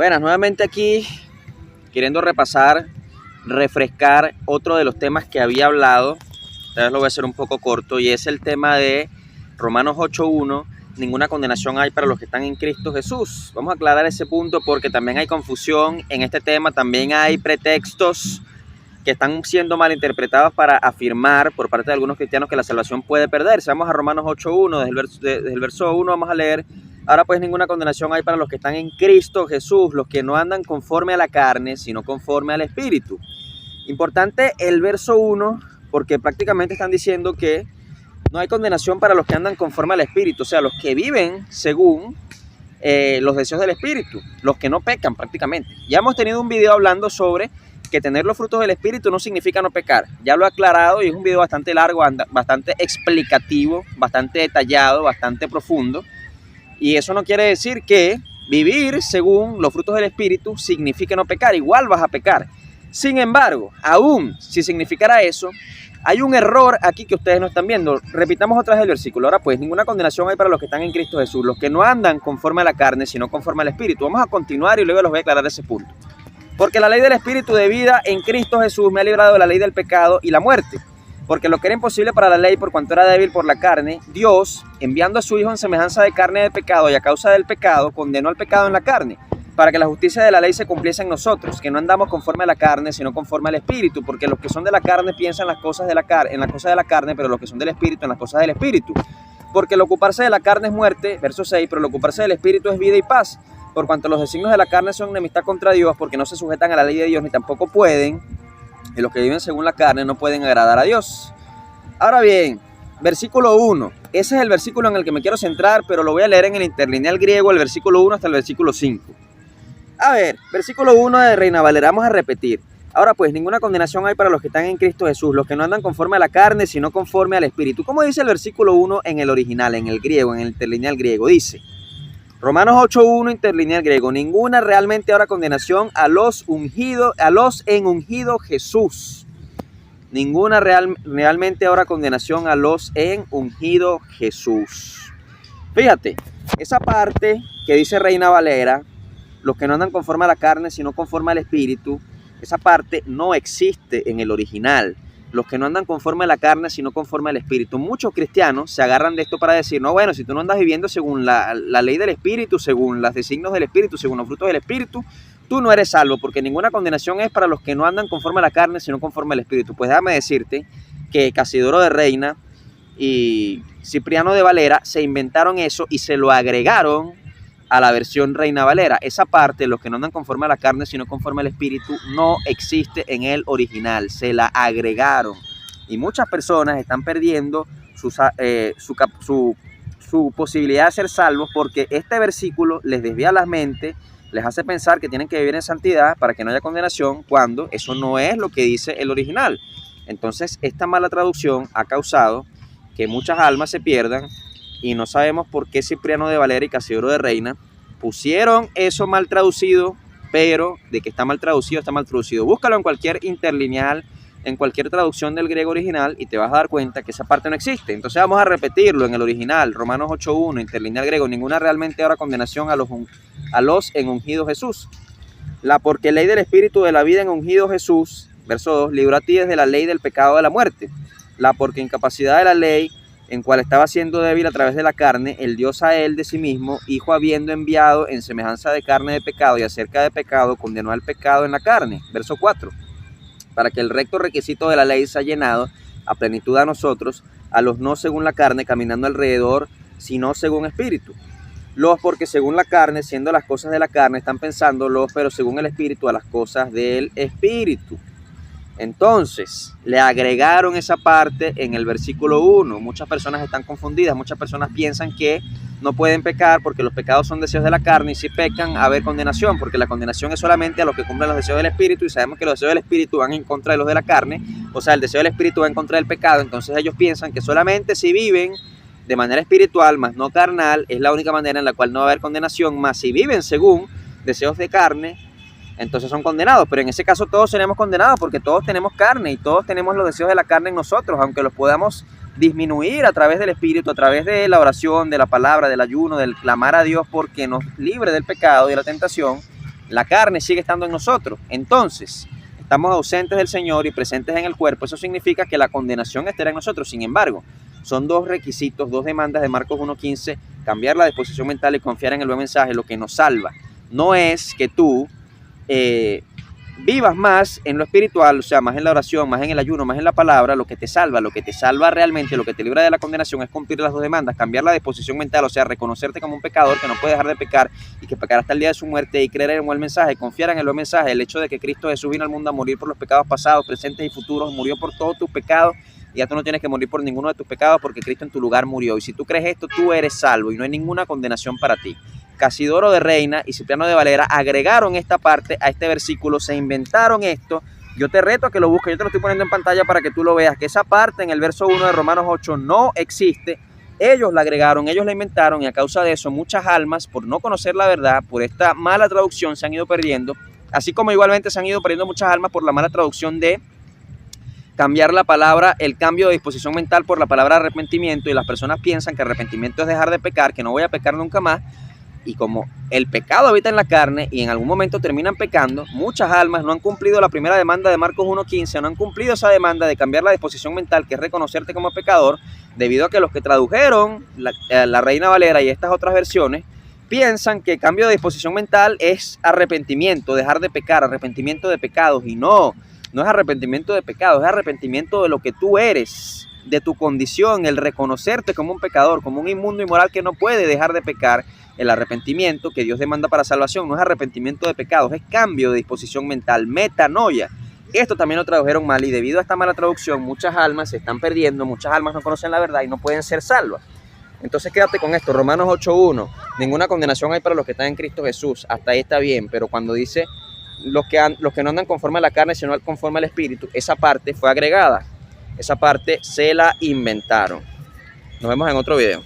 Buenas, nuevamente aquí queriendo repasar, refrescar otro de los temas que había hablado. Esta vez lo voy a hacer un poco corto y es el tema de Romanos 8:1. Ninguna condenación hay para los que están en Cristo Jesús. Vamos a aclarar ese punto porque también hay confusión en este tema, también hay pretextos que están siendo malinterpretados para afirmar por parte de algunos cristianos que la salvación puede perderse. Vamos a Romanos 8:1, desde el verso 1 vamos a leer: ahora pues ninguna condenación hay para los que están en Cristo Jesús, los que no andan conforme a la carne, sino conforme al Espíritu. Importante el verso 1 porque prácticamente están diciendo que no hay condenación para los que andan conforme al Espíritu, o sea, los que viven según los deseos del Espíritu, los que no pecan prácticamente. Ya hemos tenido un video hablando sobre que tener los frutos del Espíritu no significa no pecar. Ya lo he aclarado y es un video bastante largo, bastante explicativo, bastante detallado, bastante profundo. Y eso no quiere decir que vivir según los frutos del Espíritu signifique no pecar. Igual vas a pecar. Sin embargo, aún si significara eso, hay un error aquí que ustedes no están viendo. Repitamos otra vez el versículo. Ahora pues, ninguna condenación hay para los que están en Cristo Jesús, los que no andan conforme a la carne, sino conforme al Espíritu. Vamos a continuar y luego les voy a aclarar ese punto. Porque la ley del Espíritu de vida en Cristo Jesús me ha librado de la ley del pecado y la muerte. Porque lo que era imposible para la ley, por cuanto era débil por la carne, Dios, enviando a su Hijo en semejanza de carne de pecado y a causa del pecado, condenó al pecado en la carne, para que la justicia de la ley se cumpliese en nosotros, que no andamos conforme a la carne, sino conforme al Espíritu, porque los que son de la carne piensan las cosas de la carne, pero los que son del Espíritu en las cosas del Espíritu. Porque el ocuparse de la carne es muerte, verso 6, pero el ocuparse del Espíritu es vida y paz. Por cuanto los designios de la carne son enemistad contra Dios, porque no se sujetan a la ley de Dios, ni tampoco pueden, y los que viven según la carne no pueden agradar a Dios. Ahora bien, versículo 1, ese es el versículo en el que me quiero centrar, pero lo voy a leer en el interlineal griego, el versículo 1 hasta el versículo 5. A ver, versículo 1 de Reina Valera, vamos a repetir. Ahora pues, ninguna condenación hay para los que están en Cristo Jesús, los que no andan conforme a la carne, sino conforme al Espíritu. ¿Cómo dice el versículo 1 en el original, en el griego, en el interlineal griego? Dice, Romanos 8:1, interlineal griego, ninguna realmente ahora condenación a los en ungido Jesús. Ninguna realmente ahora condenación a los en ungido Jesús. Fíjate, esa parte que dice Reina Valera, los que no andan conforme a la carne, sino conforme al Espíritu, esa parte no existe en el original. Los que no andan conforme a la carne, sino conforme al Espíritu. Muchos cristianos se agarran de esto para decir, no, bueno, si tú no andas viviendo según la ley del Espíritu, según los designios del Espíritu, según los frutos del Espíritu, tú no eres salvo, porque ninguna condenación es para los que no andan conforme a la carne, sino conforme al Espíritu. Pues déjame decirte que Casidoro de Reina y Cipriano de Valera se inventaron eso y se lo agregaron a la versión Reina Valera. Esa parte, los que no andan conforme a la carne, sino conforme al Espíritu, no existe en el original. Se la agregaron. Y muchas personas están perdiendo su posibilidad de ser salvos porque este versículo les desvía la mente, les hace pensar que tienen que vivir en santidad para que no haya condenación, cuando eso no es lo que dice el original. Entonces, esta mala traducción ha causado que muchas almas se pierdan. Y no sabemos por qué Cipriano de Valera y Casidoro de Reina pusieron eso mal traducido, pero de que está mal traducido, está mal traducido. Búscalo en cualquier interlineal, en cualquier traducción del griego original y te vas a dar cuenta que esa parte no existe. Entonces vamos a repetirlo en el original, Romanos 8:1, interlineal griego, ninguna realmente ahora condenación a los en ungido Jesús. Porque ley del Espíritu de la vida en ungido Jesús, verso 2, libró a ti desde la ley del pecado de la muerte. Porque incapacidad de la ley, en cual estaba siendo débil a través de la carne, el Dios a él de sí mismo, Hijo habiendo enviado en semejanza de carne de pecado y acerca de pecado, condenó al pecado en la carne. Verso 4. Para que el recto requisito de la ley sea llenado a plenitud a nosotros, a los no según la carne, caminando alrededor, sino según espíritu. Porque según la carne, siendo las cosas de la carne, están pensando pero según el Espíritu, a las cosas del Espíritu. Entonces, le agregaron esa parte en el versículo 1. Muchas personas están confundidas, muchas personas piensan que no pueden pecar porque los pecados son deseos de la carne y si pecan, va a haber condenación, porque la condenación es solamente a los que cumplen los deseos del Espíritu y sabemos que los deseos del Espíritu van en contra de los de la carne, o sea, el deseo del Espíritu va en contra del pecado. Entonces ellos piensan que solamente si viven de manera espiritual, más no carnal, es la única manera en la cual no va a haber condenación, más si viven según deseos de carne, entonces son condenados. Pero en ese caso todos seremos condenados porque todos tenemos carne y todos tenemos los deseos de la carne en nosotros, aunque los podamos disminuir a través del Espíritu, a través de la oración, de la palabra, del ayuno, del clamar a Dios porque nos libre del pecado y de la tentación. La carne sigue estando en nosotros. Entonces, estamos ausentes del Señor y presentes en el cuerpo. Eso significa que la condenación estará en nosotros. Sin embargo, son dos requisitos, dos demandas de Marcos 1:15, cambiar la disposición mental y confiar en el buen mensaje, lo que nos salva. No es que tú vivas más en lo espiritual, o sea, más en la oración, más en el ayuno, más en la palabra. Lo que te salva realmente, lo que te libra de la condenación es cumplir las dos demandas, cambiar la disposición mental, o sea, reconocerte como un pecador que no puede dejar de pecar y que pecará hasta el día de su muerte, y creer en el buen mensaje, confiar en el buen mensaje, el hecho de que Cristo Jesús vino al mundo a morir por los pecados pasados, presentes y futuros, murió por todos tus pecados, y ya tú no tienes que morir por ninguno de tus pecados porque Cristo en tu lugar murió. Y si tú crees esto, tú eres salvo y no hay ninguna condenación para ti. Casidoro de Reina y Cipriano de Valera agregaron esta parte a este versículo, se inventaron esto. Yo te reto a que lo busques, yo te lo estoy poniendo en pantalla para que tú lo veas, que esa parte en el verso 1 de Romanos 8 no existe. Ellos la agregaron, ellos la inventaron, y a causa de eso muchas almas, por no conocer la verdad, por esta mala traducción, se han ido perdiendo, así como igualmente se han ido perdiendo muchas almas por la mala traducción de cambiar la palabra, el cambio de disposición mental por la palabra arrepentimiento, y las personas piensan que arrepentimiento es dejar de pecar, que no voy a pecar nunca más. Y como el pecado habita en la carne y en algún momento terminan pecando, muchas almas no han cumplido la primera demanda de Marcos 1:15, no han cumplido esa demanda de cambiar la disposición mental, que es reconocerte como pecador, debido a que los que tradujeron la Reina Valera y estas otras versiones piensan que cambio de disposición mental es arrepentimiento, dejar de pecar, arrepentimiento de pecados, y no es arrepentimiento de pecados, es arrepentimiento de lo que tú eres, de tu condición, el reconocerte como un pecador, como un inmundo inmoral que no puede dejar de pecar. El arrepentimiento que Dios demanda para salvación no es arrepentimiento de pecados, es cambio de disposición mental, metanoia. Esto también lo tradujeron mal, y debido a esta mala traducción muchas almas se están perdiendo, muchas almas no conocen la verdad y no pueden ser salvas. Entonces quédate con esto, Romanos 8:1, ninguna condenación hay para los que están en Cristo Jesús. Hasta ahí está bien, pero cuando dice los que no andan conforme a la carne, sino conforme al Espíritu, esa parte fue agregada, esa parte se la inventaron. Nos vemos en otro video.